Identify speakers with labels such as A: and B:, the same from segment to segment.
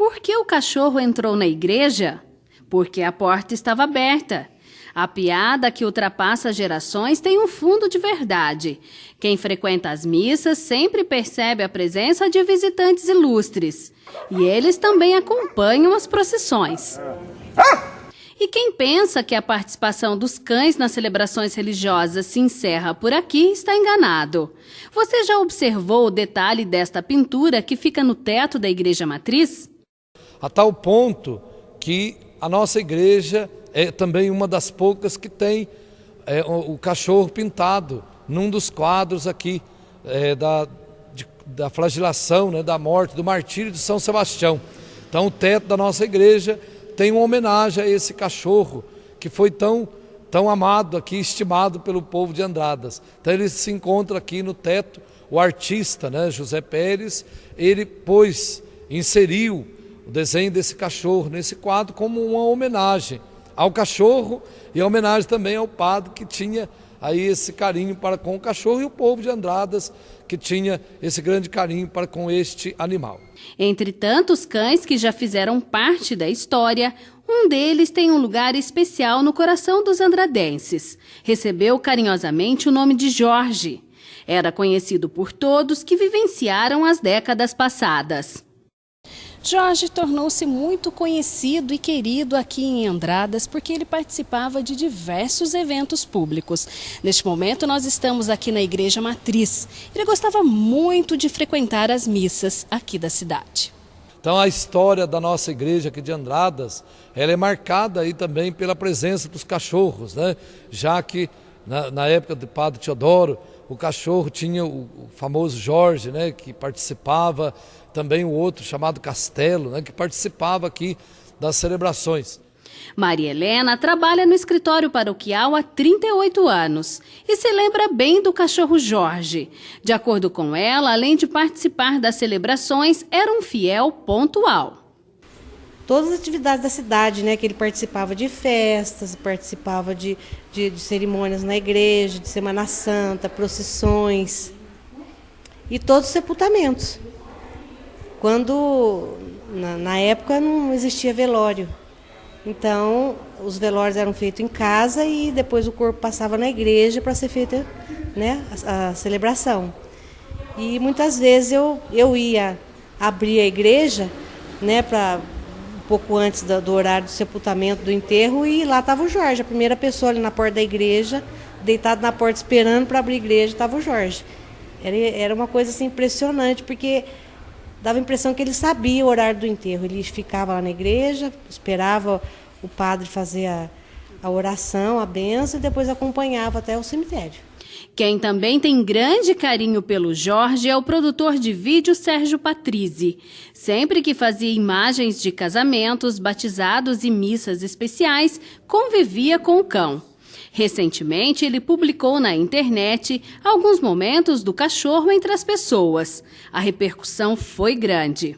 A: Por que o cachorro entrou na igreja? Porque a porta estava aberta. A piada que ultrapassa gerações tem um fundo de verdade. Quem frequenta as missas sempre percebe a presença de visitantes ilustres. E eles também acompanham as procissões. E quem pensa que a participação dos cães nas celebrações religiosas se encerra por aqui está enganado. Você já observou o detalhe desta pintura que fica no teto da igreja matriz?
B: A tal ponto que a nossa igreja é também uma das poucas que tem o cachorro pintado num dos quadros aqui da flagelação, né, da morte, do martírio de São Sebastião. Então o teto da nossa igreja tem uma homenagem a esse cachorro que foi tão amado aqui, estimado pelo povo de Andradas. Então ele se encontra aqui no teto, o artista, né, José Pérez, ele inseriu o desenho desse cachorro nesse quadro como uma homenagem ao cachorro e a homenagem também ao padre que tinha aí esse carinho para com o cachorro e o povo de Andradas que tinha esse grande carinho para com este animal.
A: Entre tantos cães que já fizeram parte da história, um deles tem um lugar especial no coração dos andradenses. Recebeu carinhosamente o nome de Jorge. Era conhecido por todos que vivenciaram as décadas passadas. Jorge tornou-se muito conhecido e querido aqui em Andradas porque ele participava de diversos eventos públicos. Neste momento nós estamos aqui na Igreja Matriz. Ele gostava muito de frequentar as missas aqui da cidade.
B: Então a história da nossa igreja aqui de Andradas, ela é marcada aí também pela presença dos cachorros, né? Já que na época do padre Teodoro, o cachorro tinha o famoso Jorge, né, que participava, também o outro chamado Castelo, né, que participava aqui das celebrações.
A: Maria Helena trabalha no escritório paroquial há 38 anos e se lembra bem do cachorro Jorge. De acordo com ela, além de participar das celebrações, era um fiel pontual.
C: Todas as atividades da cidade, né, que ele participava de festas, participava de cerimônias na igreja, de Semana Santa, procissões e todos os sepultamentos. Quando, na época, não existia velório. Então, os velórios eram feitos em casa e depois o corpo passava na igreja para ser feita, né, a celebração. E muitas vezes eu ia abrir a igreja, né, pouco antes do horário do sepultamento, do enterro, e lá estava o Jorge, a primeira pessoa ali na porta da igreja, deitado na porta esperando para abrir a igreja, estava o Jorge. Era uma coisa assim, impressionante, porque dava a impressão que ele sabia o horário do enterro. Ele ficava lá na igreja, esperava o padre fazer a oração, a bênção, e depois acompanhava até o cemitério.
A: Quem também tem grande carinho pelo Jorge é o produtor de vídeo Sérgio Patrizzi. Sempre que fazia imagens de casamentos, batizados e missas especiais, convivia com o cão. Recentemente, ele publicou na internet alguns momentos do cachorro entre as pessoas. A repercussão foi grande.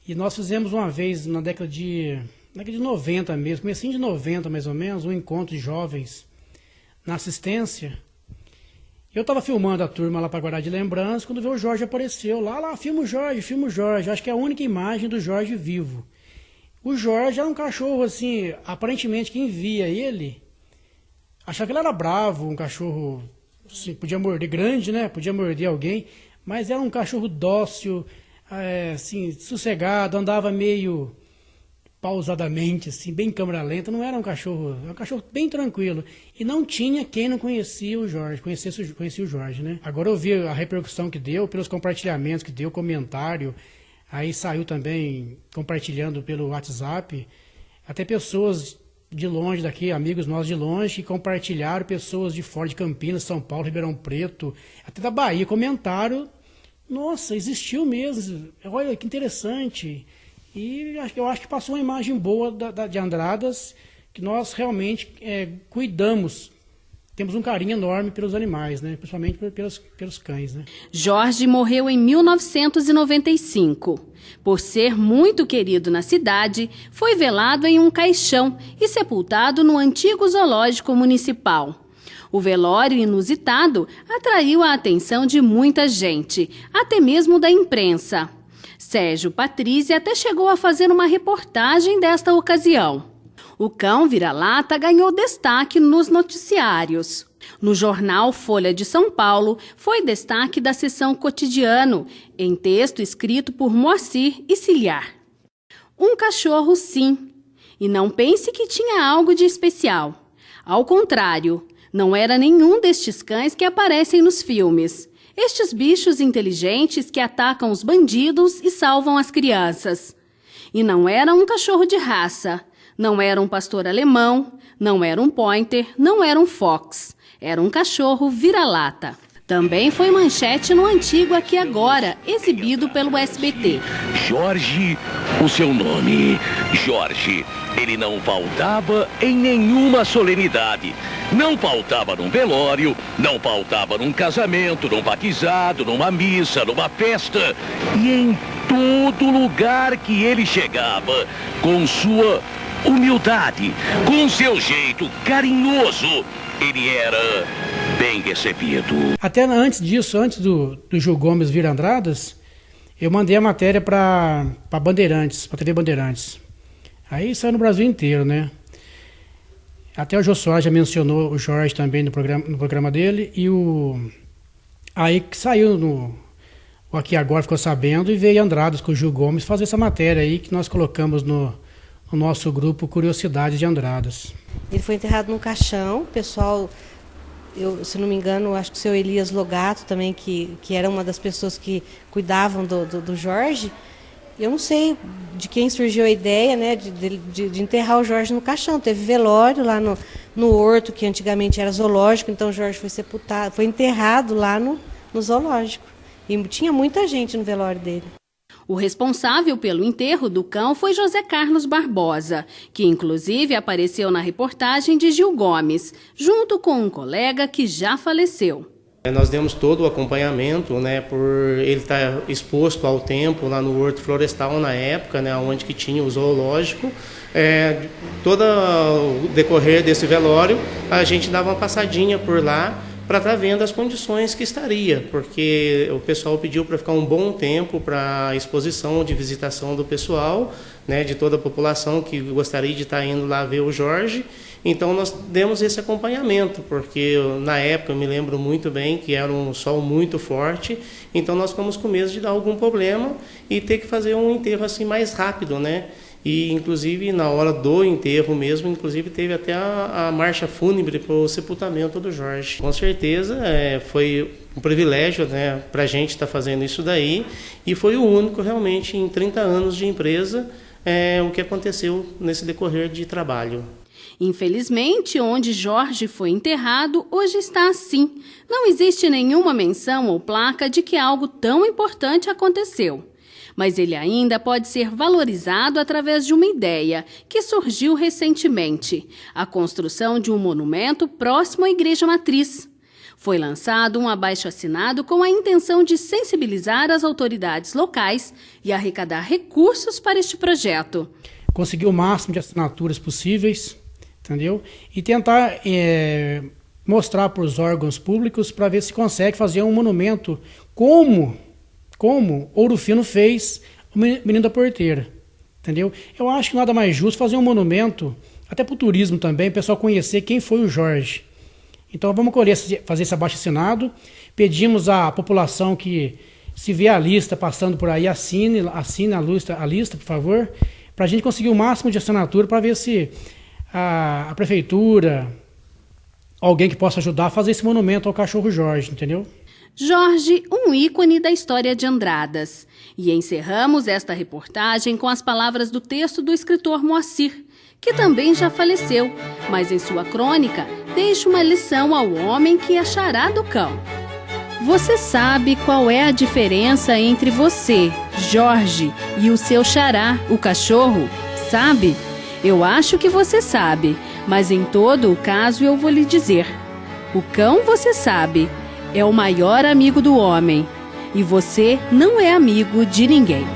D: E nós fizemos uma vez, na década de 90 mesmo, comecinho de 90 mais ou menos, um encontro de jovens na assistência. Eu estava filmando a turma lá para guardar de lembrança, quando veio o Jorge apareceu. Lá, filma o Jorge. Acho que é a única imagem do Jorge vivo. O Jorge era um cachorro, assim, aparentemente quem via ele achava que ele era bravo, um cachorro, assim, podia morder grande, né? Podia morder alguém, mas era um cachorro dócil, assim, sossegado, andava meio pausadamente, assim, bem câmera lenta, não era um cachorro bem tranquilo. E não tinha quem não conhecia o Jorge, conhecia o Jorge, né? Agora eu vi a repercussão que deu, pelos compartilhamentos que deu, comentário, aí saiu também compartilhando pelo WhatsApp, até pessoas de longe daqui, amigos nossos de longe, que compartilharam, pessoas de fora de Campinas, São Paulo, Ribeirão Preto, até da Bahia, comentaram, nossa, existiu mesmo, olha que interessante. E eu acho que passou uma imagem boa de Andradas, que nós realmente cuidamos, temos um carinho enorme pelos animais, né? Principalmente pelos cães. Né?
A: Jorge morreu em 1995. Por ser muito querido na cidade, foi velado em um caixão e sepultado no antigo zoológico municipal. O velório inusitado atraiu a atenção de muita gente, até mesmo da imprensa. Sérgio Patrícia até chegou a fazer uma reportagem desta ocasião. O cão vira-lata ganhou destaque nos noticiários. No jornal Folha de São Paulo, foi destaque da seção Cotidiano, em texto escrito por Moacir e Ciliar. Um cachorro, sim. E não pense que tinha algo de especial. Ao contrário, não era nenhum destes cães que aparecem nos filmes. Estes bichos inteligentes que atacam os bandidos e salvam as crianças. E não era um cachorro de raça, não era um pastor alemão, não era um pointer, não era um fox. Era um cachorro vira-lata. Também foi manchete no Antigo Aqui Agora, exibido pelo SBT.
E: Jorge, o seu nome. Jorge, ele não faltava em nenhuma solenidade. Não faltava num velório, não faltava num casamento, num batizado, numa missa, numa festa. E em todo lugar que ele chegava, com sua humildade, com seu jeito carinhoso, ele era bem recebido.
D: Até antes disso, antes do Gil Gomes vir a Andradas, eu mandei a matéria para Bandeirantes, para TV Bandeirantes. Aí saiu no Brasil inteiro, né? Até o Jô Soares já mencionou o Jorge também no programa dele. Aí que saiu o Aqui Agora, ficou sabendo, e veio Andradas com o Gil Gomes fazer essa matéria aí que nós colocamos no nosso grupo Curiosidades de Andradas.
C: Ele foi enterrado num caixão, o pessoal, se não me engano, acho que o seu Elias Logato também, que era uma das pessoas que cuidavam do Jorge. Eu não sei de quem surgiu a ideia, né, de enterrar o Jorge no caixão. Teve velório lá no Horto, que antigamente era zoológico, então o Jorge foi sepultado, foi enterrado lá no zoológico. E tinha muita gente no velório dele.
A: O responsável pelo enterro do cão foi José Carlos Barbosa, que inclusive apareceu na reportagem de Gil Gomes, junto com um colega que já faleceu.
F: Nós demos todo o acompanhamento, né, por ele estar exposto ao tempo lá no Horto Florestal na época, né, onde que tinha o zoológico. Todo o decorrer desse velório, a gente dava uma passadinha por lá para estar vendo as condições que estaria, porque o pessoal pediu para ficar um bom tempo para exposição de visitação do pessoal, né, de toda a população que gostaria de estar indo lá ver o Jorge. Então nós demos esse acompanhamento, porque na época eu me lembro muito bem que era um sol muito forte, então nós ficamos com medo de dar algum problema e ter que fazer um enterro assim mais rápido, né? E inclusive na hora do enterro mesmo, inclusive teve até a marcha fúnebre para o sepultamento do Jorge. Com certeza foi um privilégio, né, para a gente estar fazendo isso daí, e foi o único realmente em 30 anos de empresa o que aconteceu nesse decorrer de trabalho.
A: Infelizmente, onde Jorge foi enterrado, hoje está assim. Não existe nenhuma menção ou placa de que algo tão importante aconteceu. Mas ele ainda pode ser valorizado através de uma ideia que surgiu recentemente: a construção de um monumento próximo à Igreja Matriz. Foi lançado um abaixo-assinado com a intenção de sensibilizar as autoridades locais e arrecadar recursos para este projeto.
D: Conseguir o máximo de assinaturas possíveis, entendeu? E tentar mostrar para os órgãos públicos para ver se consegue fazer um monumento como Ouro Fino fez o Menino da Porteira, entendeu? Eu acho que nada mais justo fazer um monumento, até para o turismo também, o pessoal conhecer quem foi o Jorge. Então vamos fazer esse abaixo-assinado, pedimos à população que, se vê a lista passando por aí, assine a lista, por favor, para a gente conseguir o máximo de assinatura para ver se a prefeitura, alguém que possa ajudar a fazer esse monumento ao cachorro Jorge, entendeu?
A: Jorge, um ícone da história de Andradas. E encerramos esta reportagem com as palavras do texto do escritor Moacir, que também já faleceu, mas em sua crônica deixa uma lição ao homem que é xará do cão. Você sabe qual é a diferença entre você, Jorge, e o seu xará, o cachorro? Sabe? Eu acho que você sabe, mas em todo o caso eu vou lhe dizer. O cão, você sabe, é o maior amigo do homem, e você não é amigo de ninguém.